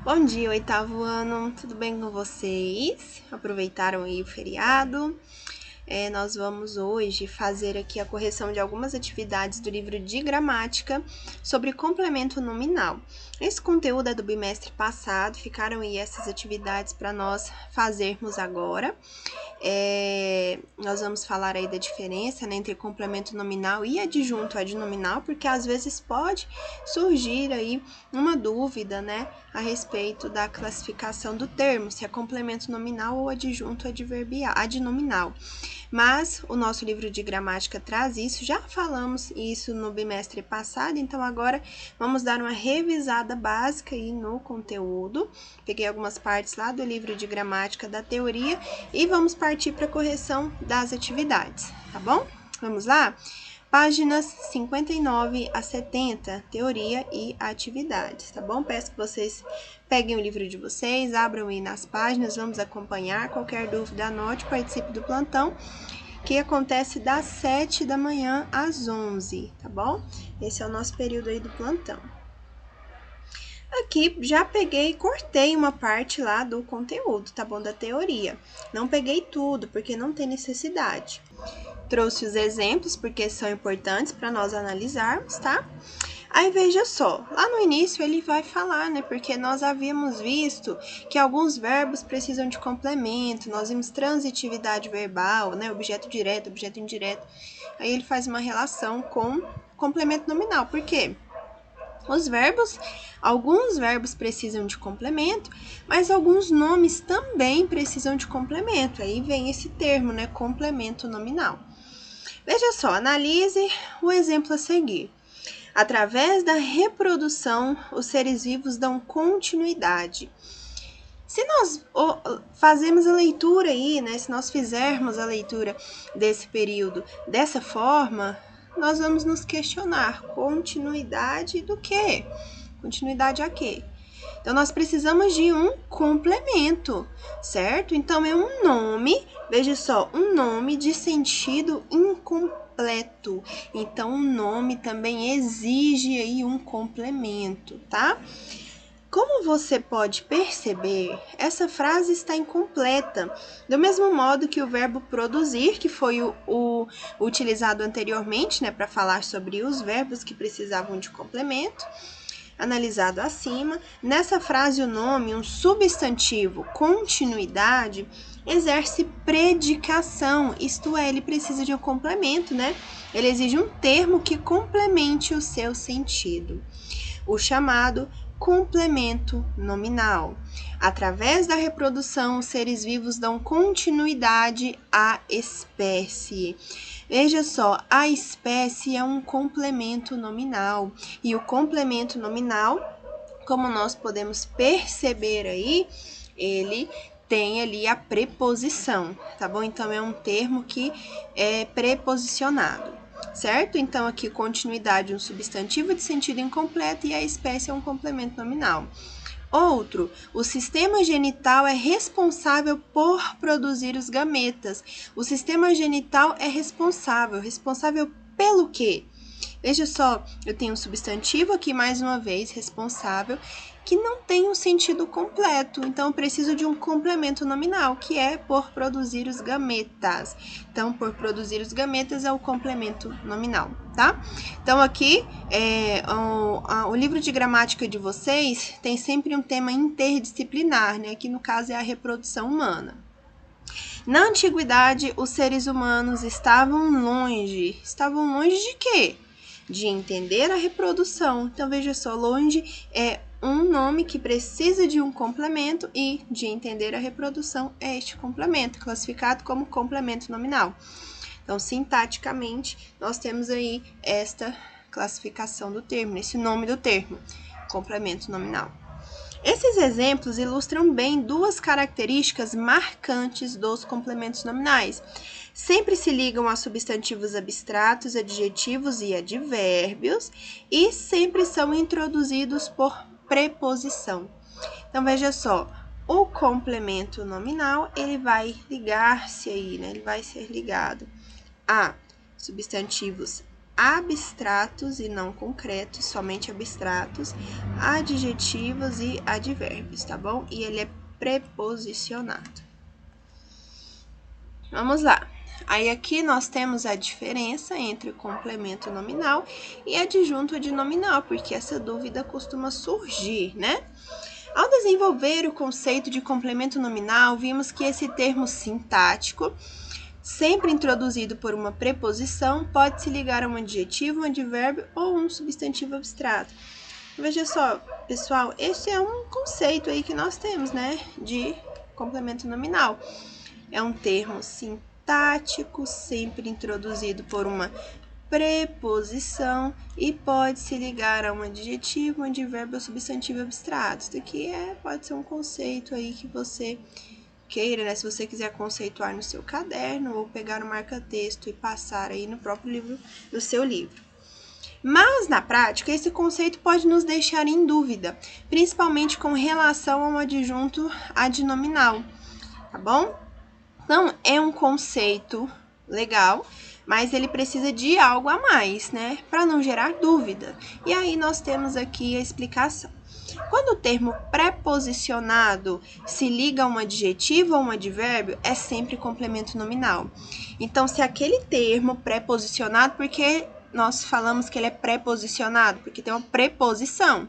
Bom dia, oitavo ano, tudo bem com vocês? Aproveitaram aí o feriado? Nós vamos hoje fazer aqui a correção de algumas atividades do livro de gramática sobre complemento nominal. Esse conteúdo é do bimestre passado, ficaram aí essas atividades para nós fazermos agora. Nós vamos falar aí da diferença, né, entre complemento nominal e adjunto adnominal, porque às vezes pode surgir aí uma dúvida, né, a respeito da classificação do termo, se é complemento nominal ou adjunto adnominal. Mas o nosso livro de gramática traz isso, já falamos isso no bimestre passado, então agora vamos dar uma revisada básica aí no conteúdo. Peguei algumas partes lá do livro de gramática da teoria e vamos partir para a correção das atividades, tá bom? Vamos lá? Páginas 59 a 70, teoria e atividades, tá bom? Peço que vocês peguem o livro de vocês, abram aí nas páginas, vamos acompanhar. Qualquer dúvida, anote, participe do plantão, que acontece das 7 da manhã às 11, tá bom? Esse é o nosso período aí do plantão. Aqui já peguei e cortei uma parte lá do conteúdo, tá bom? Da teoria. Não peguei tudo, porque não tem necessidade. Trouxe os exemplos, porque são importantes para nós analisarmos, tá? Aí veja só, lá no início ele vai falar, né? Porque nós havíamos visto que alguns verbos precisam de complemento, nós vimos transitividade verbal, né? Objeto direto, objeto indireto. Aí ele faz uma relação com complemento nominal. Por quê? Alguns verbos precisam de complemento, mas alguns nomes também precisam de complemento. Aí vem esse termo, né? Complemento nominal. Veja só, analise o exemplo a seguir. Através da reprodução, os seres vivos dão continuidade. Se nós fazemos a leitura aí, né? Se nós fizermos a leitura desse período dessa forma, nós vamos nos questionar: continuidade do quê? Continuidade a quê? Então, nós precisamos de um complemento, certo? Então, é um nome, veja só, um nome de sentido incompleto. Então, o nome também exige aí um complemento, tá? Como você pode perceber, essa frase está incompleta, do mesmo modo que o verbo produzir, que foi o utilizado anteriormente, né, para falar sobre os verbos que precisavam de complemento, analisado acima. Nessa frase, o nome, um substantivo, continuidade, exerce predicação, isto é, ele precisa de um complemento, né? Ele exige um termo que complemente o seu sentido. O chamado complemento nominal. Através da reprodução, os seres vivos dão continuidade à espécie. Veja só, a espécie é um complemento nominal. E o complemento nominal, como nós podemos perceber aí, ele tem ali a preposição, tá bom? Então, é um termo que é preposicionado, certo? Então, aqui, continuidade, um substantivo de sentido incompleto e a espécie é um complemento nominal. Outro, o sistema genital é responsável por produzir os gametas. O sistema genital é responsável pelo quê? Veja só, eu tenho um substantivo aqui, mais uma vez, responsável, que não tem um sentido completo. Então, eu preciso de um complemento nominal, que é por produzir os gametas. Então, por produzir os gametas é o complemento nominal, tá? Então, aqui, o livro de gramática de vocês tem sempre um tema interdisciplinar, né? Que no caso é a reprodução humana. Na antiguidade, os seres humanos estavam longe. Estavam longe de quê? De entender a reprodução. Então, veja só, longe é um nome que precisa de um complemento e de entender a reprodução é este complemento, classificado como complemento nominal. Então, sintaticamente, nós temos aí esta classificação do termo, esse nome do termo, complemento nominal. Esses exemplos ilustram bem duas características marcantes dos complementos nominais. Sempre se ligam a substantivos abstratos, adjetivos e advérbios e sempre são introduzidos por preposição. Então, veja só, o complemento nominal, ele vai ligar-se aí, né? Ele vai ser ligado a substantivos abstratos e não concretos, somente abstratos, adjetivos e advérbios, tá bom? E ele é preposicionado. Vamos lá. Aí aqui nós temos a diferença entre o complemento nominal e adjunto adnominal, porque essa dúvida costuma surgir, né? Ao desenvolver o conceito de complemento nominal, vimos que esse termo sintático, sempre introduzido por uma preposição, pode se ligar a um adjetivo, um advérbio ou um substantivo abstrato. Veja só, pessoal, esse é um conceito aí que nós temos, né, de complemento nominal. É um termo sintático, sempre introduzido por uma preposição e pode se ligar a um adjetivo, um advérbio ou substantivo abstrato. Isso daqui pode ser um conceito aí que você queira, né? Se você quiser conceituar no seu caderno ou pegar no marca-texto e passar aí no próprio livro, no seu livro. Mas, na prática, esse conceito pode nos deixar em dúvida, principalmente com relação ao adjunto adnominal, tá bom? Então, é um conceito legal, mas ele precisa de algo a mais, né? Para não gerar dúvida. E aí nós temos aqui a explicação. Quando o termo preposicionado se liga a um adjetivo ou um advérbio, é sempre complemento nominal. Então, se aquele termo preposicionado, porque nós falamos que ele é preposicionado, porque tem uma preposição.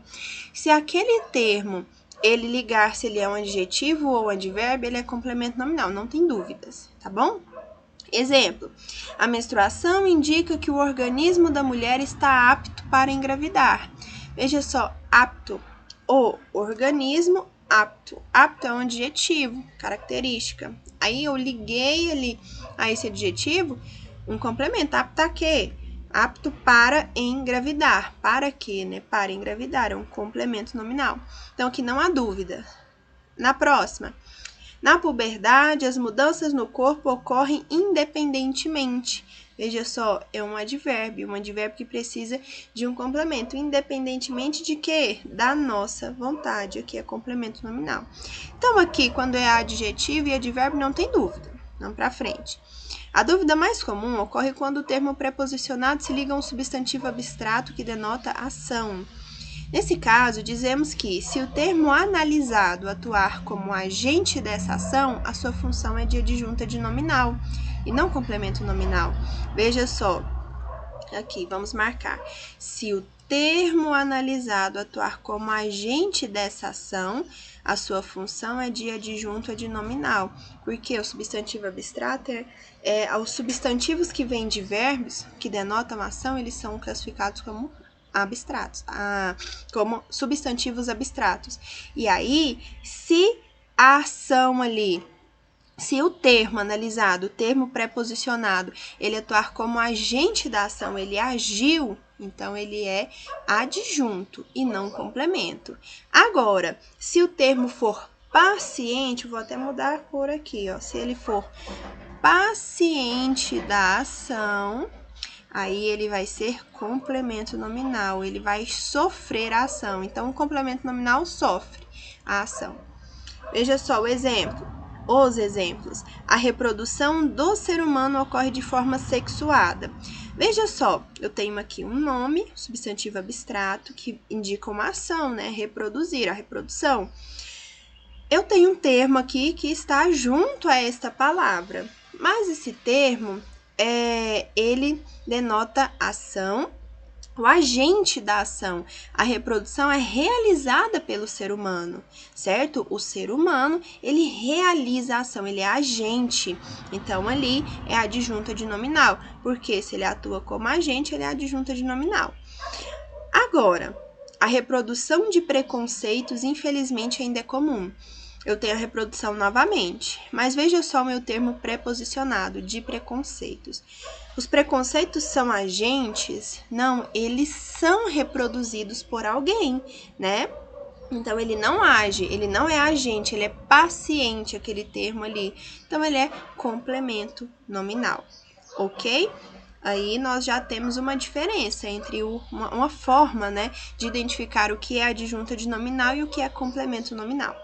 Se aquele termo ele ligar se ele é um adjetivo ou um advérbio, ele é complemento nominal, não tem dúvidas, tá bom? Exemplo, a menstruação indica que o organismo da mulher está apto para engravidar. Veja só, apto, o organismo apto. Apto é um adjetivo, característica. Aí eu liguei ali a esse adjetivo um complemento, apto a quê? Apto para engravidar. Para quê, né? Para engravidar, é um complemento nominal. Então, aqui não há dúvida. Na próxima. Na puberdade, as mudanças no corpo ocorrem independentemente. Veja só, é um advérbio que precisa de um complemento. Independentemente de quê? Da nossa vontade. Aqui é complemento nominal. Então, aqui, quando é adjetivo e advérbio, não tem dúvida. Vamos para frente. A dúvida mais comum ocorre quando o termo preposicionado se liga a um substantivo abstrato que denota ação. Nesse caso, dizemos que, se o termo analisado atuar como agente dessa ação, a sua função é de adjunta adnominal e não complemento nominal. Veja só, aqui, vamos marcar. Se o termo analisado atuar como agente dessa ação, a sua função é de adjunto adnominal, porque o substantivo abstrato os substantivos que vêm de verbos, que denotam ação, eles são classificados como abstratos, como substantivos abstratos. E aí, se a ação ali, se o termo analisado, o termo preposicionado, ele atuar como agente da ação, ele agiu, então ele é adjunto e não complemento. Agora, se o termo for paciente, vou até mudar por aqui, ó, se ele for paciente da ação, aí ele vai ser complemento nominal, ele vai sofrer a ação. Então, o complemento nominal sofre a ação. Veja só o exemplo. Os exemplos. A reprodução do ser humano ocorre de forma sexuada. Veja só, eu tenho aqui um nome, substantivo abstrato, que indica uma ação, né? Reproduzir, a reprodução. Eu tenho um termo aqui que está junto a esta palavra, mas esse termo, ele denota ação, o agente da ação. A reprodução é realizada pelo ser humano, certo? O ser humano, ele realiza a ação, ele é agente. Então, ali é adjunto adnominal, porque se ele atua como agente, ele é adjunto adnominal. Agora, a reprodução de preconceitos, infelizmente, ainda é comum. Eu tenho a reprodução novamente, mas veja só o meu termo preposicionado, de preconceitos. Os preconceitos são agentes? Não, eles são reproduzidos por alguém, né? Então, ele não age, ele não é agente, ele é paciente, aquele termo ali. Então, ele é complemento nominal, ok? Aí, nós já temos uma diferença entre uma forma, né, de identificar o que é adjunto adnominal e o que é complemento nominal.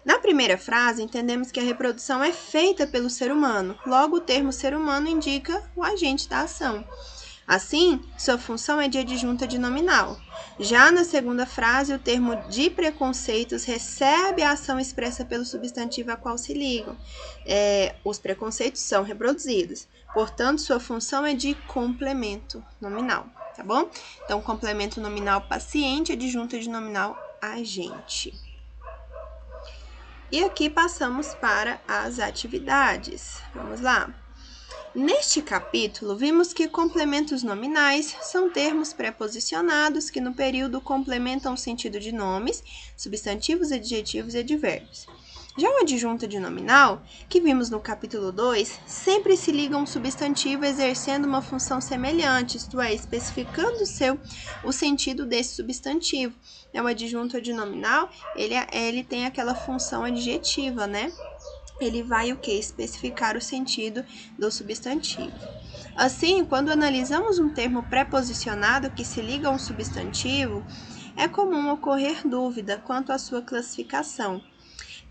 Na primeira frase, entendemos que a reprodução é feita pelo ser humano. Logo, o termo ser humano indica o agente da ação. Assim, sua função é de adjunta de nominal. Já na segunda frase, o termo de preconceitos recebe a ação expressa pelo substantivo a qual se ligam. Os preconceitos são reproduzidos. Portanto, sua função é de complemento nominal, tá bom? Então, complemento nominal paciente, adjunta de nominal agente. E aqui passamos para as atividades. Vamos lá. Neste capítulo, vimos que complementos nominais são termos preposicionados que no período complementam o sentido de nomes, substantivos, adjetivos e advérbios. Já o adjunta de nominal, que vimos no capítulo 2, sempre se liga a um substantivo exercendo uma função semelhante, isto é, especificando o sentido desse substantivo. O adjunta de nominal, ele tem aquela função adjetiva, né? Ele vai o quê? Especificar o sentido do substantivo. Assim, quando analisamos um termo preposicionado que se liga a um substantivo, é comum ocorrer dúvida quanto à sua classificação.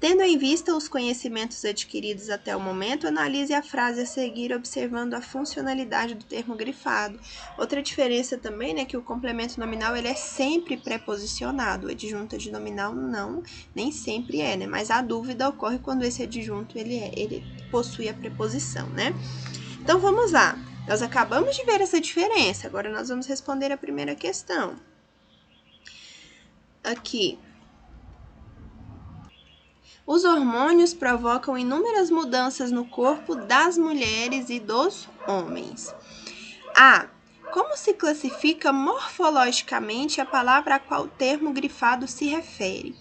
Tendo em vista os conhecimentos adquiridos até o momento, analise a frase a seguir observando a funcionalidade do termo grifado. Outra diferença também, né, que o complemento nominal ele é sempre preposicionado, o adjunto de nominal não, nem sempre é, né, mas a dúvida ocorre quando esse adjunto ele possui a preposição, né? Então vamos lá, nós acabamos de ver essa diferença, agora nós vamos responder a primeira questão. Aqui. Os hormônios provocam inúmeras mudanças no corpo das mulheres e dos homens. A. Como se classifica morfologicamente a palavra a qual o termo grifado se refere?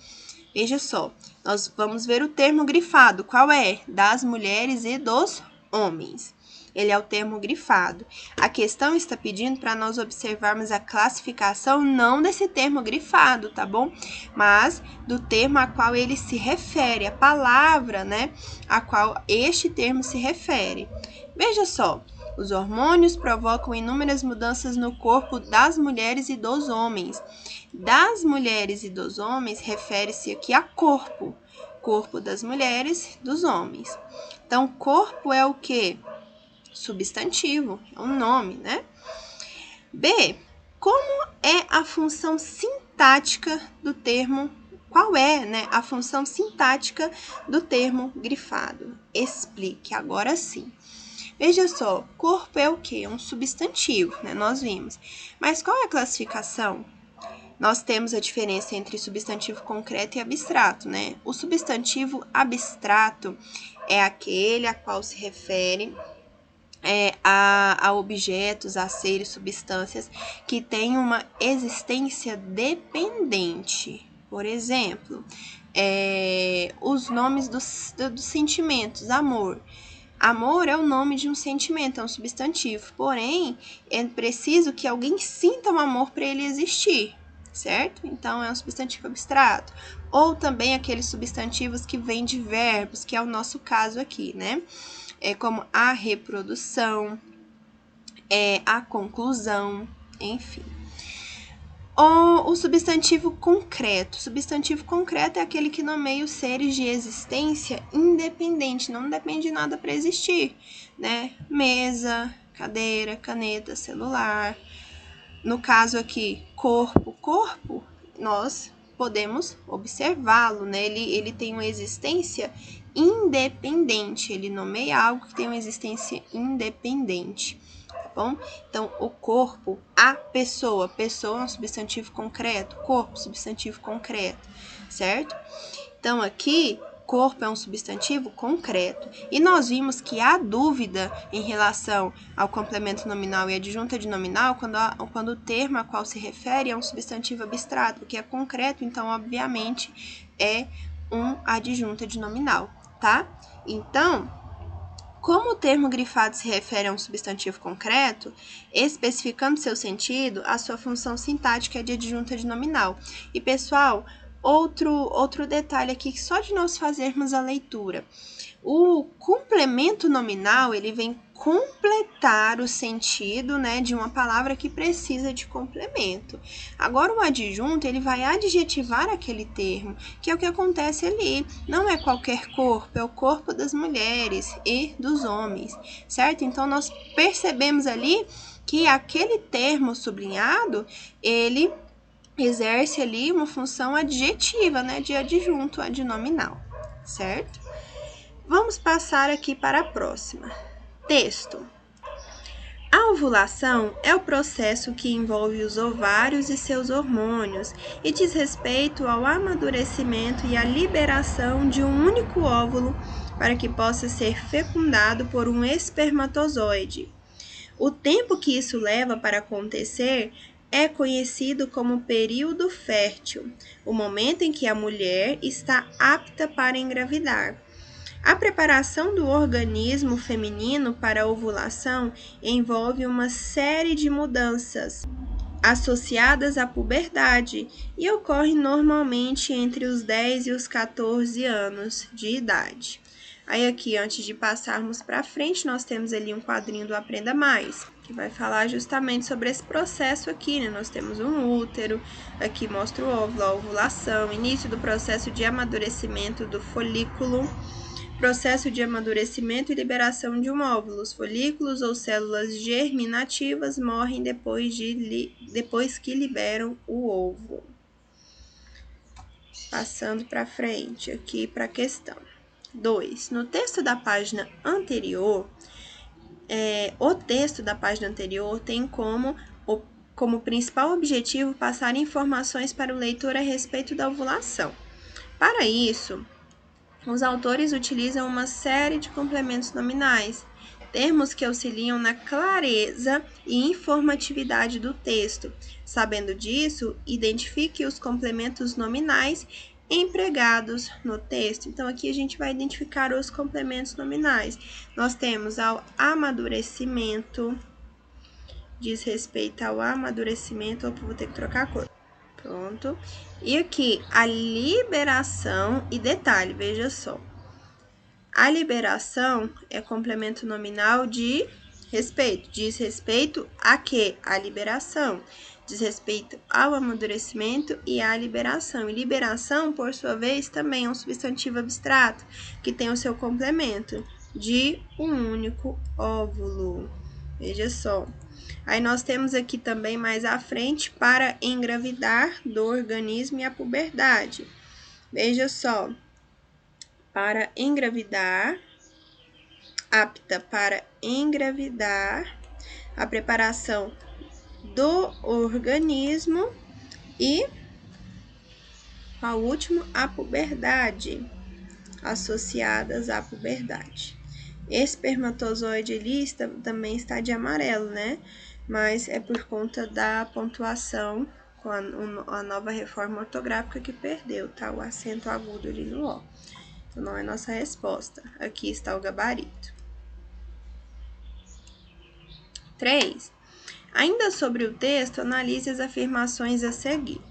Veja só, nós vamos ver o termo grifado. Qual é? Das mulheres e dos homens. Ele é o termo grifado. A questão está pedindo para nós observarmos a classificação não desse termo grifado, tá bom? Mas do termo a qual ele se refere, a palavra, né, a qual este termo se refere. Veja só, os hormônios provocam inúmeras mudanças no corpo das mulheres e dos homens. Das mulheres e dos homens refere-se aqui a corpo. Corpo das mulheres, dos homens. Então, corpo é o quê? Substantivo, é um nome, né? B. Como é a função sintática do termo? Qual é, né, a função sintática do termo grifado? Explique, agora sim. Veja só, corpo é o quê? É um substantivo, né? Nós vimos. Mas qual é a classificação? Nós temos a diferença entre substantivo concreto e abstrato, né? O substantivo abstrato é aquele a qual se refere a objetos, a seres, substâncias que têm uma existência dependente. Por exemplo, os nomes dos sentimentos, amor. Amor é o nome de um sentimento, é um substantivo. Porém, é preciso que alguém sinta um amor para ele existir, certo? Então, é um substantivo abstrato. Ou também aqueles substantivos que vêm de verbos, que é o nosso caso aqui, né? Como a reprodução, a conclusão, enfim. O substantivo concreto. Substantivo concreto é aquele que nomeia os seres de existência independente, não depende de nada para existir, né? Mesa, cadeira, caneta, celular. No caso aqui, corpo, nós podemos observá-lo, né? Ele tem uma existência independente, ele nomeia algo que tem uma existência independente, tá bom? Então, o corpo, a pessoa é um substantivo concreto, corpo, substantivo concreto, certo? Então, aqui, corpo é um substantivo concreto. E nós vimos que há dúvida em relação ao complemento nominal e adjunta de nominal quando o termo a qual se refere é um substantivo abstrato, que é concreto, então, obviamente, é um adjunta de nominal, tá? Então, como o termo grifado se refere a um substantivo concreto, especificando seu sentido, a sua função sintática é de adjunta de nominal. E, pessoal, outro detalhe aqui, só de nós fazermos a leitura. O complemento nominal, ele vem completar o sentido, né, de uma palavra que precisa de complemento. Agora, o adjunto, ele vai adjetivar aquele termo, que é o que acontece ali. Não é qualquer corpo, é o corpo das mulheres e dos homens, certo? Então, nós percebemos ali que aquele termo sublinhado, ele exerce ali uma função adjetiva, né, de adjunto adnominal, certo? Vamos passar aqui para a próxima. Texto. A ovulação é o processo que envolve os ovários e seus hormônios e diz respeito ao amadurecimento e à liberação de um único óvulo para que possa ser fecundado por um espermatozoide. O tempo que isso leva para acontecer é conhecido como período fértil, o momento em que a mulher está apta para engravidar. A preparação do organismo feminino para a ovulação envolve uma série de mudanças associadas à puberdade e ocorre normalmente entre os 10 e os 14 anos de idade. Aí aqui, antes de passarmos para frente, nós temos ali um quadrinho do Aprenda Mais, que vai falar justamente sobre esse processo aqui, né? Nós temos um útero, aqui mostra o óvulo, a ovulação, início do processo de amadurecimento do folículo, processo de amadurecimento e liberação de um óvulo. Os folículos ou células germinativas morrem depois que liberam o ovo. Passando para frente, aqui para a questão 2. No texto da página anterior, o texto da página anterior tem como principal objetivo passar informações para o leitor a respeito da ovulação. Para isso, os autores utilizam uma série de complementos nominais, termos que auxiliam na clareza e informatividade do texto. Sabendo disso, identifique os complementos nominais empregados no texto. Então, aqui a gente vai identificar os complementos nominais. Nós temos ao amadurecimento, diz respeito ao amadurecimento, vou ter que trocar a cor. Pronto. E aqui, a liberação, e detalhe, veja só. A liberação é complemento nominal de respeito. Diz respeito a quê? A liberação. Diz respeito ao amadurecimento e à liberação. E liberação, por sua vez, também é um substantivo abstrato, que tem o seu complemento de um único óvulo. Veja só. Aí nós temos aqui também mais à frente para engravidar do organismo e a puberdade. Veja só, para engravidar, apta para engravidar, a preparação do organismo e, a última, a puberdade, associadas à puberdade. Espermatozoide ali também está de amarelo, né? Mas é por conta da pontuação com a nova reforma ortográfica que perdeu, tá? O acento agudo ali no O. Então, não é nossa resposta. Aqui está o gabarito. 3. Ainda sobre o texto, analise as afirmações a seguir.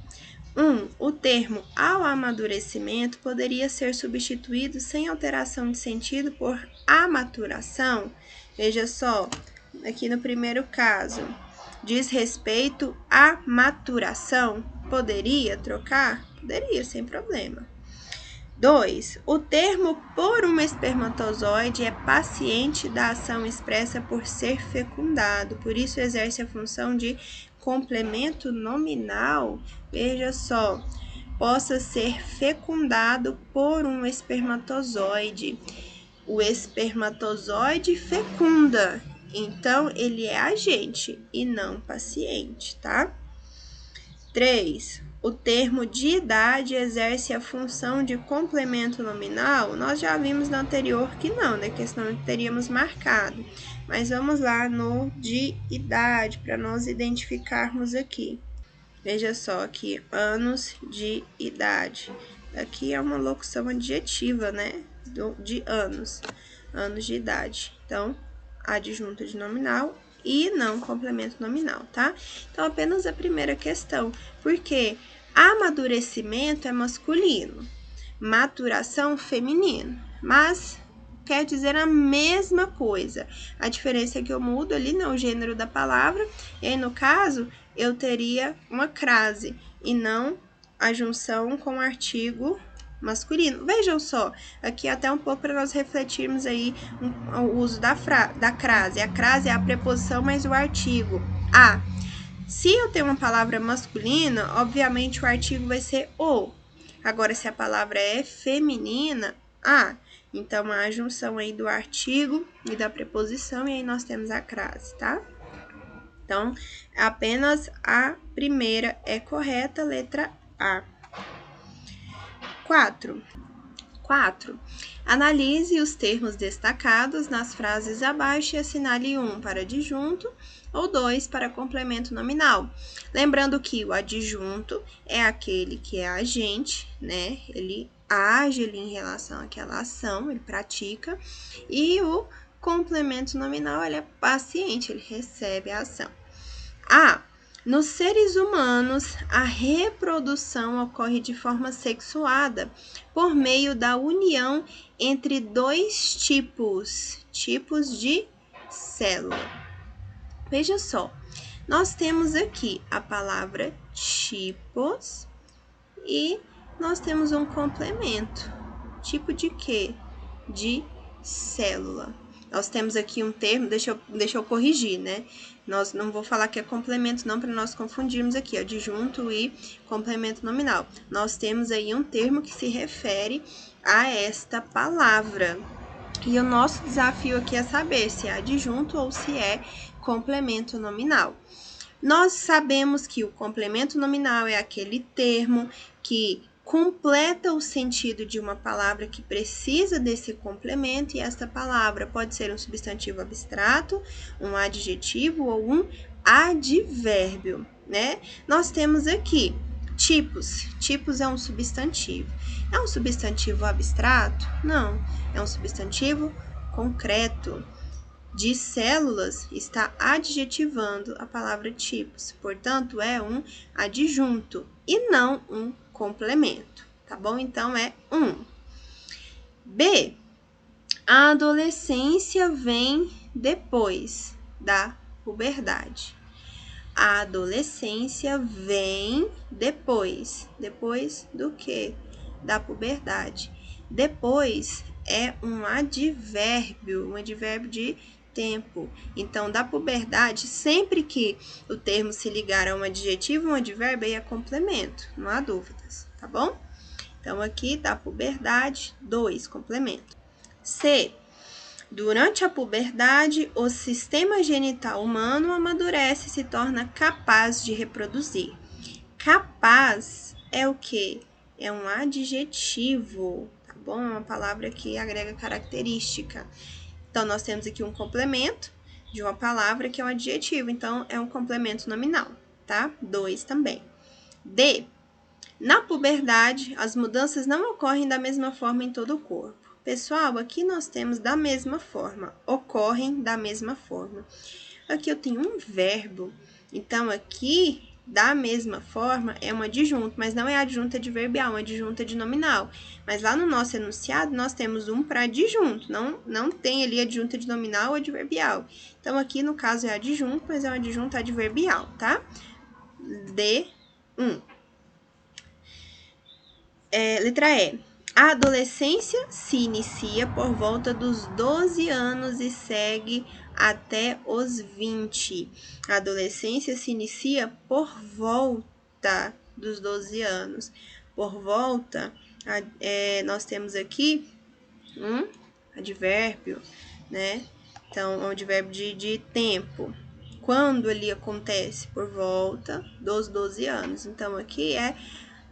1. O termo ao amadurecimento poderia ser substituído sem alteração de sentido por amaturação. Veja só, aqui no primeiro caso, diz respeito à maturação. Poderia trocar? Poderia, sem problema. 2. O termo por um espermatozoide é paciente da ação expressa por ser fecundado, por isso exerce a função de complemento nominal. Veja só, possa ser fecundado por um espermatozoide. O espermatozoide fecunda, então ele é agente e não paciente, tá? 3. O termo de idade exerce a função de complemento nominal? Nós já vimos no anterior que não, né? Que senão teríamos marcado. Mas vamos lá no de idade, para nós identificarmos aqui. Veja só aqui, anos de idade. Aqui é uma locução adjetiva, né? De anos de idade. Então, adjunto de nominal e não complemento nominal, tá? Então, apenas a primeira questão, porque amadurecimento é masculino, maturação feminino, mas quer dizer a mesma coisa. A diferença é que eu mudo ali, né, o gênero da palavra, e aí, no caso, eu teria uma crase, e não a junção com o artigo masculino. Vejam só, aqui até um pouco para nós refletirmos aí o uso da crase. A crase é a preposição mais o artigo. A. Se eu tenho uma palavra masculina, obviamente o artigo vai ser o. Agora, se a palavra é feminina, a. Então, a junção aí do artigo e da preposição, e aí nós temos a crase, tá? Então, apenas a primeira é correta, letra A. 4. Analise os termos destacados nas frases abaixo e assinale 1 para adjunto ou 2 para complemento nominal. Lembrando que o adjunto é aquele que é agente, né? Ele age ali em relação àquela ação, ele pratica. E o complemento nominal, ele é paciente, ele recebe a ação. Nos seres humanos, a reprodução ocorre de forma sexuada por meio da união entre dois tipos de célula. Veja só, nós temos aqui a palavra tipos e nós temos um complemento. Tipo de quê? De célula. Nós temos aqui um termo, deixa eu corrigir, né? Nós não vou falar que é complemento não, para nós confundirmos aqui, adjunto e complemento nominal. Nós temos aí um termo que se refere a esta palavra. E o nosso desafio aqui é saber se é adjunto ou se é complemento nominal. Nós sabemos que o complemento nominal é aquele termo que completa o sentido de uma palavra que precisa desse complemento, e esta palavra pode ser um substantivo abstrato, um adjetivo ou um advérbio, né? Nós temos aqui tipos. Tipos é um substantivo. É um substantivo abstrato? Não. É um substantivo concreto. De células está adjetivando a palavra tipos, portanto, é um adjunto e não um complemento, tá bom? Então, é 1. B. A adolescência vem depois da puberdade. A adolescência vem depois. Depois do quê? Da puberdade. Depois é um advérbio de tempo. Então, da puberdade, sempre que o termo se ligar a um adjetivo, um advérbio, aí é complemento, não há dúvidas, tá bom? Então, aqui, da puberdade, 2, complemento. C. Durante a puberdade, o sistema genital humano amadurece e se torna capaz de reproduzir. Capaz é o quê? É um adjetivo, tá bom? É uma palavra que agrega característica. Então, nós temos aqui um complemento de uma palavra que é um adjetivo, então é um complemento nominal, tá? 2 também. D. Na puberdade, as mudanças não ocorrem da mesma forma em todo o corpo. Pessoal, aqui nós temos da mesma forma, ocorrem da mesma forma. Aqui eu tenho um verbo, então aqui, da mesma forma, é um adjunto, mas não é adjunto adverbial, é um adjunto de nominal. Mas lá no nosso enunciado, nós temos um para adjunto, não tem ali adjunto de nominal ou adverbial. Então, aqui no caso é adjunto, mas é um adjunto adverbial, tá? D1. Letra E. A adolescência se inicia por volta dos 12 anos e segue até os 20. A adolescência se inicia por volta dos 12 anos. Por volta, nós temos aqui um advérbio, né? Então, um advérbio de tempo. Quando ele acontece? Por volta dos 12 anos. Então, aqui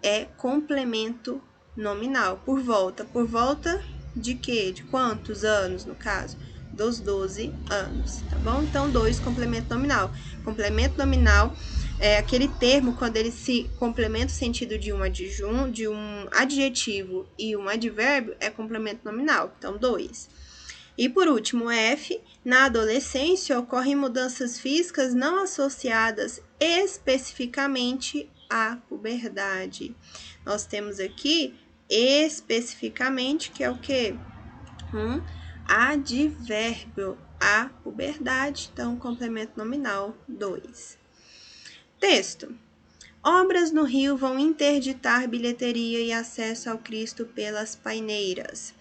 é complemento nominal, por volta. Por volta de quê? De quantos anos, no caso? Dos 12 anos, tá bom? Então, 2, complemento nominal. Complemento nominal é aquele termo quando ele se complementa o sentido de um adjetivo e um advérbio, é complemento nominal. Então, 2. E por último, F. Na adolescência ocorrem mudanças físicas não associadas especificamente à puberdade. Nós temos aqui especificamente, que é o quê? Um advérbio, a puberdade, então complemento nominal 2. Texto. Obras no Rio vão interditar bilheteria e acesso ao Cristo pelas paineiras.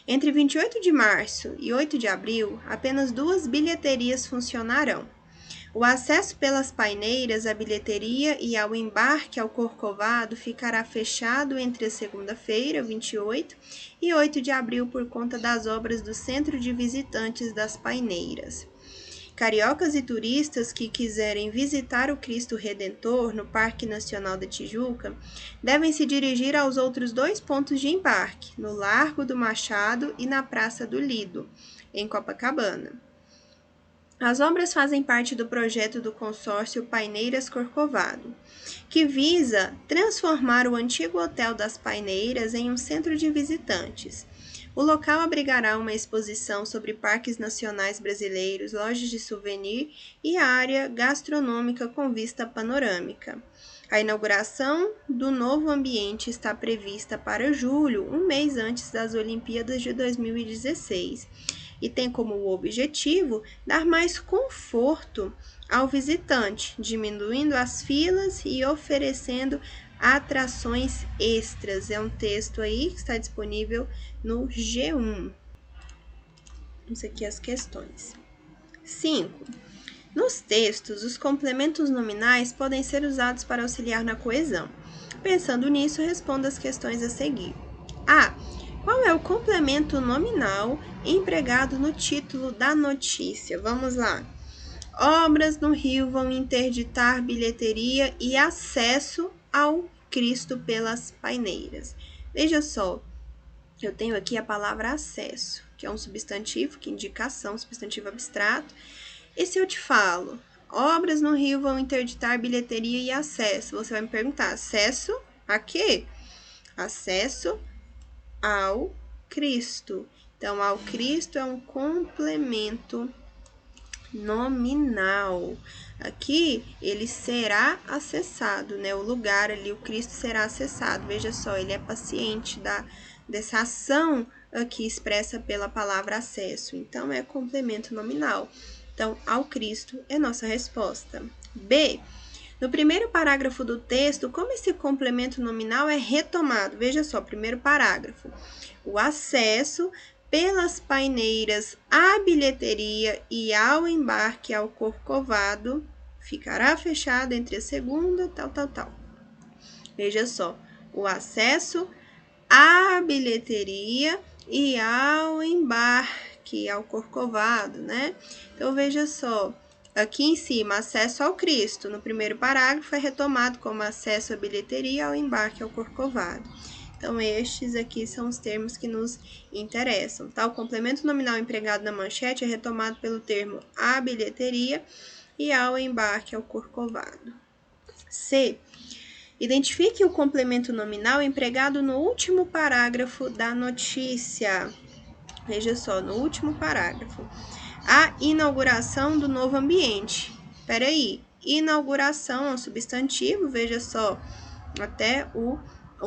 Entre 28 de março e 8 de abril, apenas 2 bilheterias funcionarão. O acesso pelas paineiras à bilheteria e ao embarque ao Corcovado ficará fechado entre a segunda-feira, 28, e 8 de abril por conta das obras do Centro de Visitantes das Paineiras. Cariocas e turistas que quiserem visitar o Cristo Redentor no Parque Nacional da Tijuca devem se dirigir aos outros 2 pontos de embarque, no Largo do Machado e na Praça do Lido, em Copacabana. As obras fazem parte do projeto do consórcio Paineiras Corcovado, que visa transformar o antigo Hotel das Paineiras em um centro de visitantes. O local abrigará uma exposição sobre parques nacionais brasileiros, lojas de souvenir e área gastronômica com vista panorâmica. A inauguração do novo ambiente está prevista para julho, um mês antes das Olimpíadas de 2016, e tem como objetivo dar mais conforto ao visitante, diminuindo as filas e oferecendo atrações extras. É um texto aí que está disponível no G1. Isso aqui as questões. 5. Nos textos, os complementos nominais podem ser usados para auxiliar na coesão. Pensando nisso, responda as questões a seguir. A. Qual é o complemento nominal empregado no título da notícia? Vamos lá. Obras no Rio vão interditar bilheteria e acesso ao Cristo pelas paineiras. Veja só, eu tenho aqui a palavra acesso, que é um substantivo, que indica ação, substantivo abstrato. E se eu te falo, obras no Rio vão interditar bilheteria e acesso, você vai me perguntar, acesso a quê? Acesso ao Cristo. Então, ao Cristo é um complemento nominal. Aqui, ele será acessado, né? O lugar ali, o Cristo será acessado. Veja só, ele é paciente dessa ação aqui expressa pela palavra acesso. Então, é complemento nominal. Então, ao Cristo é nossa resposta. B. No primeiro parágrafo do texto, como esse complemento nominal é retomado? Veja só, primeiro parágrafo. O acesso pelas paineiras à bilheteria e ao embarque ao Corcovado ficará fechado entre a segunda, tal. Veja só, o acesso à bilheteria e ao embarque ao Corcovado, né? Então, veja só, aqui em cima, acesso ao Cristo, no primeiro parágrafo, é retomado como acesso à bilheteria e ao embarque ao Corcovado. Então, estes aqui são os termos que nos interessam, tá? O complemento nominal empregado na manchete é retomado pelo termo à bilheteria e ao embarque ao Corcovado. C. Identifique o complemento nominal empregado no último parágrafo da notícia. Veja só, no último parágrafo. A inauguração do novo ambiente. Peraí, inauguração é um substantivo, veja só, até o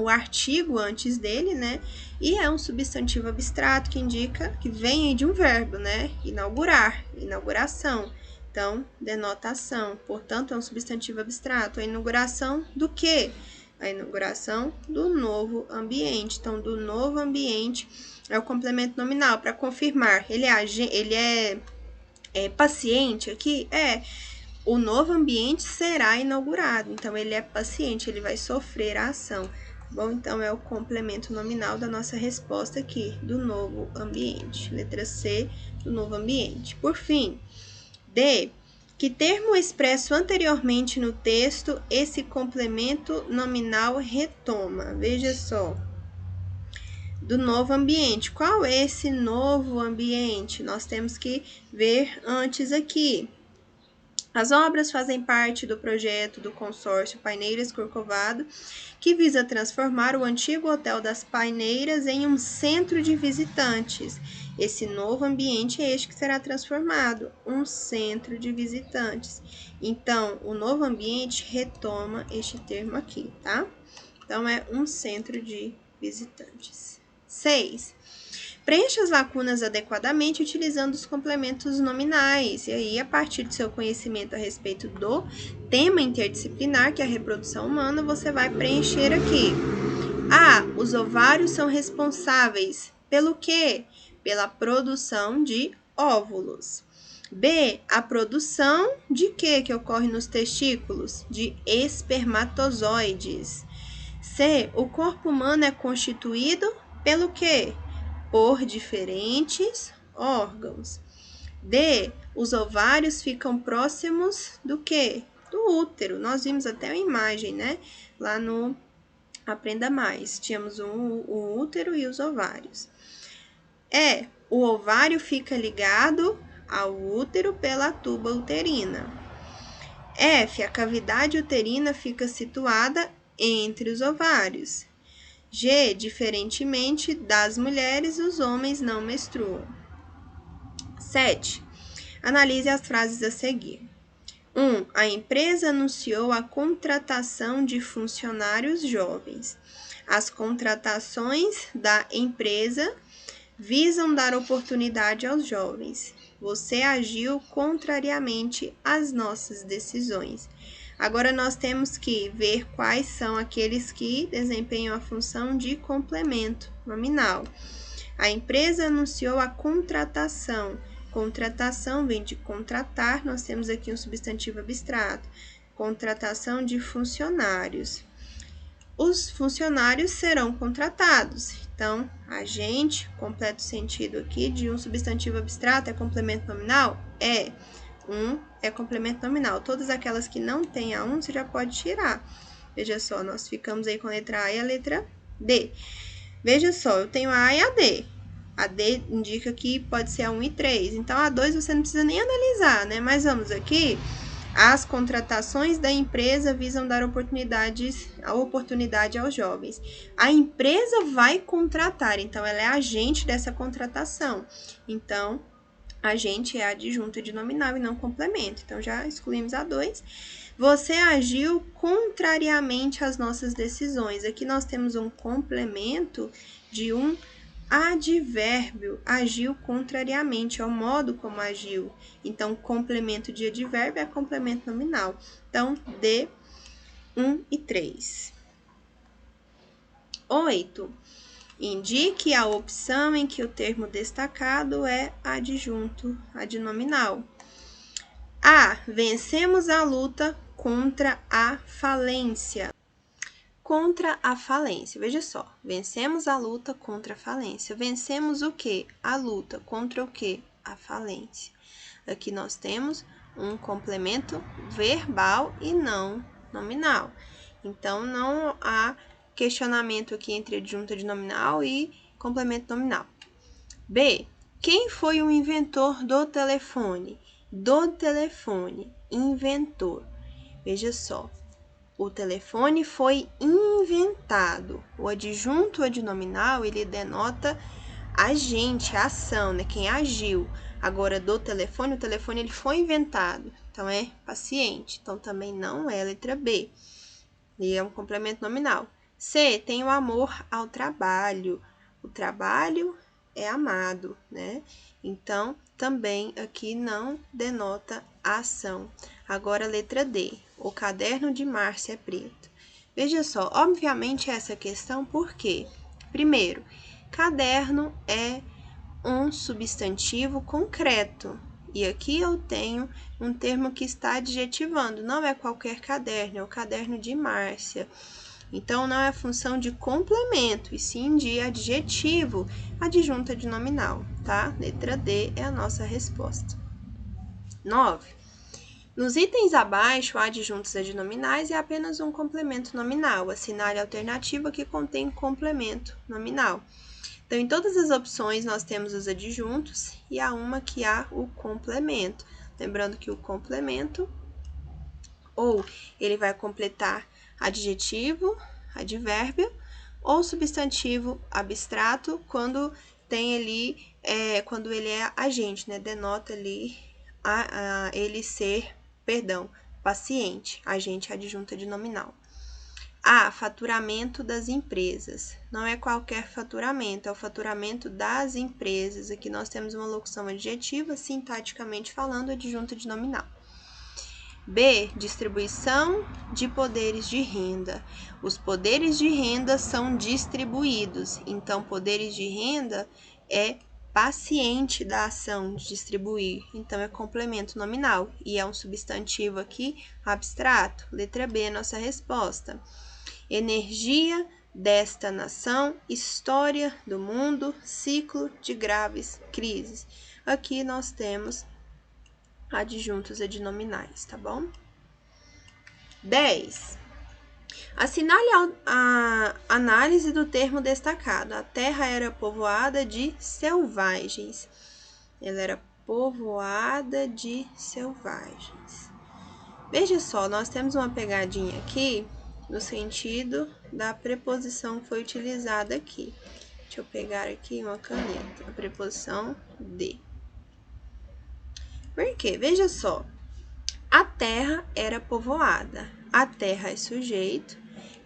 artigo antes dele, né? E é um substantivo abstrato que indica que vem de um verbo, né? Inaugurar, inauguração. Então, denotação. Portanto, é um substantivo abstrato. A inauguração do quê? A inauguração do novo ambiente. Então, do novo ambiente é o complemento nominal. Para confirmar, ele é paciente aqui? O novo ambiente será inaugurado. Então, ele é paciente, ele vai sofrer a ação. Bom, então, é o complemento nominal da nossa resposta aqui, do novo ambiente. Letra C, do novo ambiente. Por fim, D. Que termo expresso anteriormente no texto, esse complemento nominal retoma? Veja só. Do novo ambiente. Qual é esse novo ambiente? Nós temos que ver antes aqui. As obras fazem parte do projeto do consórcio Paineiras Corcovado, que visa transformar o antigo Hotel das Paineiras em um centro de visitantes. Esse novo ambiente é este que será transformado, um centro de visitantes. Então, o novo ambiente retoma este termo aqui, tá? Então, é um centro de visitantes. 6. Preencha as lacunas adequadamente utilizando os complementos nominais. E aí, a partir do seu conhecimento a respeito do tema interdisciplinar, que é a reprodução humana, você vai preencher aqui. A. Os ovários são responsáveis pelo quê? Pela produção de óvulos. B. A produção de quê que ocorre nos testículos? De espermatozoides. C. O corpo humano é constituído pelo quê? Por diferentes órgãos. D. Os ovários ficam próximos do quê? Do útero. Nós vimos até a imagem, né? Lá no Aprenda Mais. Tínhamos o útero e os ovários. E. O ovário fica ligado ao útero pela tuba uterina. F. A cavidade uterina fica situada entre os ovários. G. Diferentemente das mulheres, os homens não menstruam. 7. Analise as frases a seguir. 1. A empresa anunciou a contratação de funcionários jovens. As contratações da empresa visam dar oportunidade aos jovens. Você agiu contrariamente às nossas decisões. Agora, nós temos que ver quais são aqueles que desempenham a função de complemento nominal. A empresa anunciou a contratação. Contratação vem de contratar, nós temos aqui um substantivo abstrato. Contratação de funcionários. Os funcionários serão contratados. Então, agente, completa o sentido aqui de um substantivo abstrato, é complemento nominal? É. É complemento nominal. Todas aquelas que não têm a você já pode tirar. Veja só, nós ficamos aí com a letra A e a letra D. Veja só, eu tenho a A e a D. A D indica que pode ser a 1 e 3. Então, a 2 você não precisa nem analisar, né? Mas vamos aqui. As contratações da empresa visam dar oportunidade aos jovens. A empresa vai contratar, então ela é agente dessa contratação. Então, agente é adjunta de nominal e não complemento. Então, já excluímos a 2. Você agiu contrariamente às nossas decisões. Aqui nós temos um complemento de um advérbio. Agiu contrariamente ao modo como agiu. Então, complemento de advérbio é complemento nominal. Então, D, 1 e 3. 8. Indique a opção em que o termo destacado é adjunto adnominal. A. Vencemos a luta contra a falência. Contra a falência. Veja só, vencemos a luta contra a falência. Vencemos o quê? A luta contra o quê? A falência. Aqui nós temos um complemento verbal e não nominal. Então, não há questionamento aqui entre adjunto adnominal e complemento nominal. B. Quem foi o inventor do telefone? Do telefone, inventor. Veja só, o telefone foi inventado. O adjunto adnominal, ele denota agente, a ação, né? Quem agiu. Agora, do telefone, o telefone ele foi inventado. Então, é paciente. Então, também não é a letra B. E é um complemento nominal. C. Tem o amor ao trabalho. O trabalho é amado, né? Então, também aqui não denota a ação. Agora, letra D. O caderno de Márcia é preto. Veja só, obviamente essa questão, por quê? Primeiro, caderno é um substantivo concreto. E aqui eu tenho um termo que está adjetivando. Não é qualquer caderno, é o caderno de Márcia. Então, não é função de complemento, e sim de adjetivo, adjunta de nominal, tá? Letra D é a nossa resposta. 9. Nos itens abaixo, adjuntos adnominais é apenas um complemento nominal. Assinale a alternativa que contém complemento nominal. Então, em todas as opções, nós temos os adjuntos e há uma que há o complemento. Lembrando que o complemento, ou ele vai completar adjetivo, advérbio, ou substantivo abstrato, quando tem ali, quando ele é agente, né? Denota ali ele ser, paciente, agente adjunta de nominal. A, faturamento das empresas. Não é qualquer faturamento, é o faturamento das empresas. Aqui nós temos uma locução adjetiva, sintaticamente falando, adjunta de nominal. B, distribuição de poderes de renda. Os poderes de renda são distribuídos, então poderes de renda é paciente da ação de distribuir, então é complemento nominal e é um substantivo aqui abstrato. Letra B, nossa resposta. Energia desta nação, história do mundo, ciclo de graves crises. Aqui nós temos adjuntos adnominais, tá bom? 10. Assinale a análise do termo destacado. A terra era povoada de selvagens. Ela era povoada de selvagens. Veja só, nós temos uma pegadinha aqui no sentido da preposição que foi utilizada aqui. Deixa eu pegar aqui uma caneta. A preposição de. Por quê? Veja só. A terra era povoada. A terra é sujeito.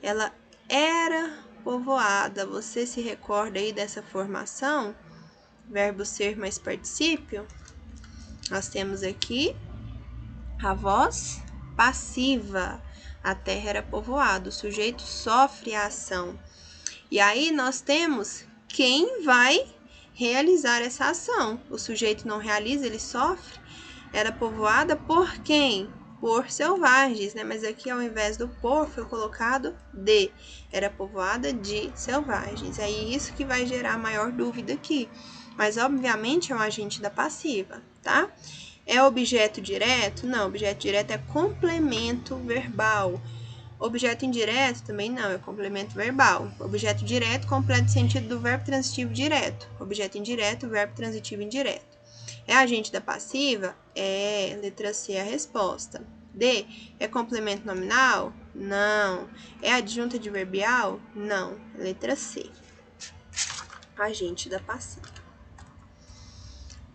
Ela era povoada. Você se recorda aí dessa formação? Verbo ser mais particípio. Nós temos aqui a voz passiva. A terra era povoada. O sujeito sofre a ação. E aí nós temos quem vai realizar essa ação. O sujeito não realiza, ele sofre. Era povoada por quem? Por selvagens, né? Mas aqui ao invés do por foi colocado de. Era povoada de selvagens. É isso que vai gerar maior dúvida aqui. Mas obviamente é um agente da passiva, tá? É objeto direto? Não, objeto direto é complemento verbal. Objeto indireto também não, é complemento verbal. Objeto direto completa o sentido do verbo transitivo direto. Objeto indireto, verbo transitivo indireto. É agente da passiva? É. Letra C é a resposta. D, é complemento nominal? Não. É adjunta adverbial? Não. Letra C. Agente da passiva.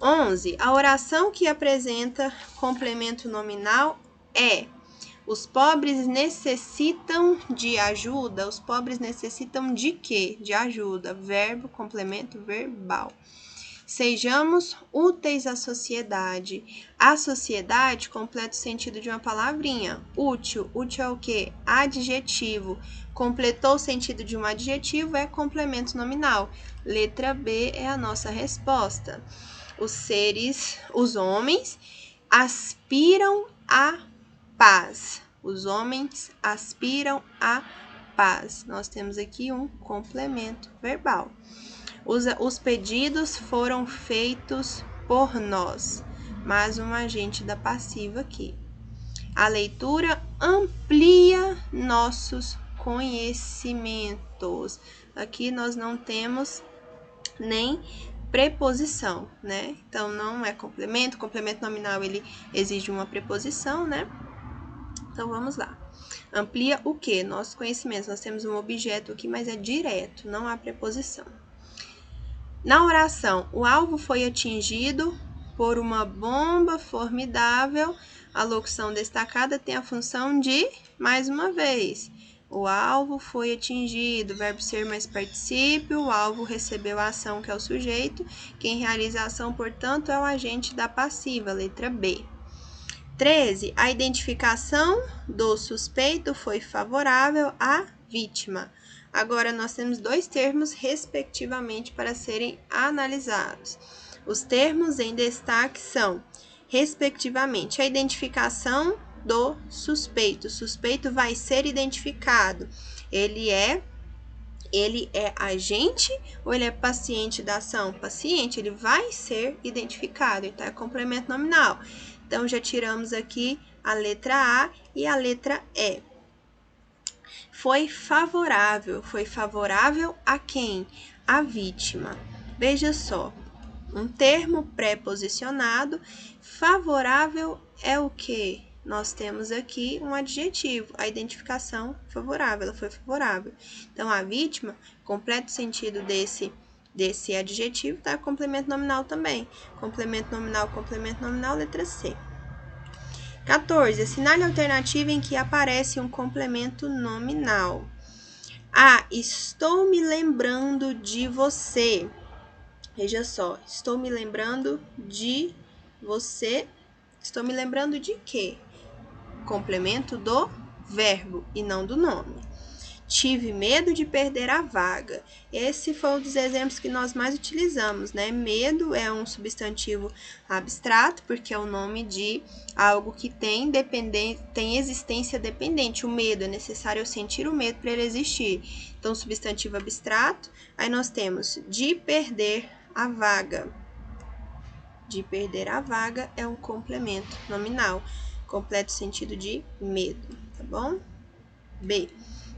11. A oração que apresenta complemento nominal é: os pobres necessitam de ajuda. Os pobres necessitam de quê? De ajuda. Verbo, complemento verbal. Sejamos úteis à sociedade. A sociedade completa o sentido de uma palavrinha. Útil. Útil é o quê? Adjetivo. Completou o sentido de um adjetivo, é complemento nominal. Letra B é a nossa resposta. Os homens aspiram à paz. Os homens aspiram à paz. Nós temos aqui um complemento verbal. Os pedidos foram feitos por nós. Mais um agente da passiva aqui. A leitura amplia nossos conhecimentos. Aqui nós não temos nem preposição, né? Então, não é complemento. Complemento nominal, ele exige uma preposição, né? Então, vamos lá. Amplia o quê? Nossos conhecimentos. Nós temos um objeto aqui, mas é direto, não há preposição. Na oração, o alvo foi atingido por uma bomba formidável. A locução destacada tem a função de, mais uma vez, o alvo foi atingido, verbo ser mais particípio, o alvo recebeu a ação, que é o sujeito. Quem realiza a ação, portanto, é o agente da passiva, letra B. 13. A identificação do suspeito foi favorável à vítima. Agora, nós temos dois termos, respectivamente, para serem analisados. Os termos em destaque são, respectivamente, a identificação do suspeito. O suspeito vai ser identificado. Ele é agente ou ele é paciente da ação? Paciente, ele vai ser identificado. Então, é complemento nominal. Então, já tiramos aqui a letra A e a letra E. Foi favorável. Foi favorável a quem? A vítima. Veja só, um termo pré-posicionado. Favorável é o quê? Nós temos aqui um adjetivo, a identificação favorável, ela foi favorável. Então, a vítima, completa o sentido desse adjetivo, tá? Complemento nominal também. Complemento nominal, letra C. 14. Assinale a alternativa em que aparece um complemento nominal. Ah, estou me lembrando de você. Veja só, estou me lembrando de você. Estou me lembrando de quê? Complemento do verbo e não do nome. Tive medo de perder a vaga. Esse foi um dos exemplos que nós mais utilizamos, né? Medo é um substantivo abstrato, porque é o nome de algo que tem existência dependente. O medo é necessário eu sentir o medo para ele existir. Então, substantivo abstrato. Aí nós temos de perder a vaga. De perder a vaga é um complemento nominal. Completo sentido de medo, tá bom? B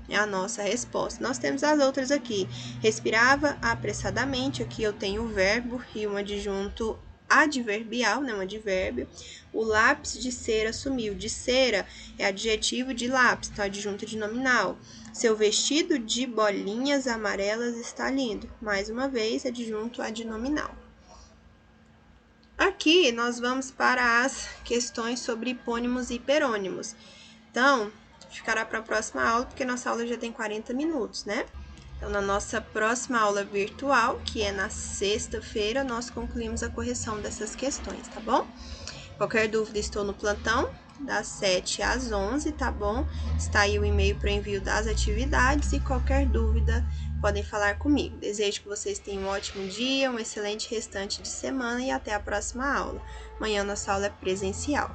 é a nossa resposta. Nós temos as outras aqui. Respirava apressadamente. Aqui eu tenho o verbo e um adjunto adverbial, né? Um advérbio. O lápis de cera sumiu. De cera é adjetivo de lápis, então adjunto de nominal. Seu vestido de bolinhas amarelas está lindo. Mais uma vez, adjunto adnominal. Aqui nós vamos para as questões sobre hipônimos e hiperônimos. Então, ficará para a próxima aula, porque nossa aula já tem 40 minutos, né? Então, na nossa próxima aula virtual, que é na sexta-feira, nós concluímos a correção dessas questões, tá bom? Qualquer dúvida, estou no plantão, das 7 às 11, tá bom? Está aí o e-mail para o envio das atividades e qualquer dúvida, podem falar comigo. Desejo que vocês tenham um ótimo dia, um excelente restante de semana e até a próxima aula. Amanhã nossa aula é presencial.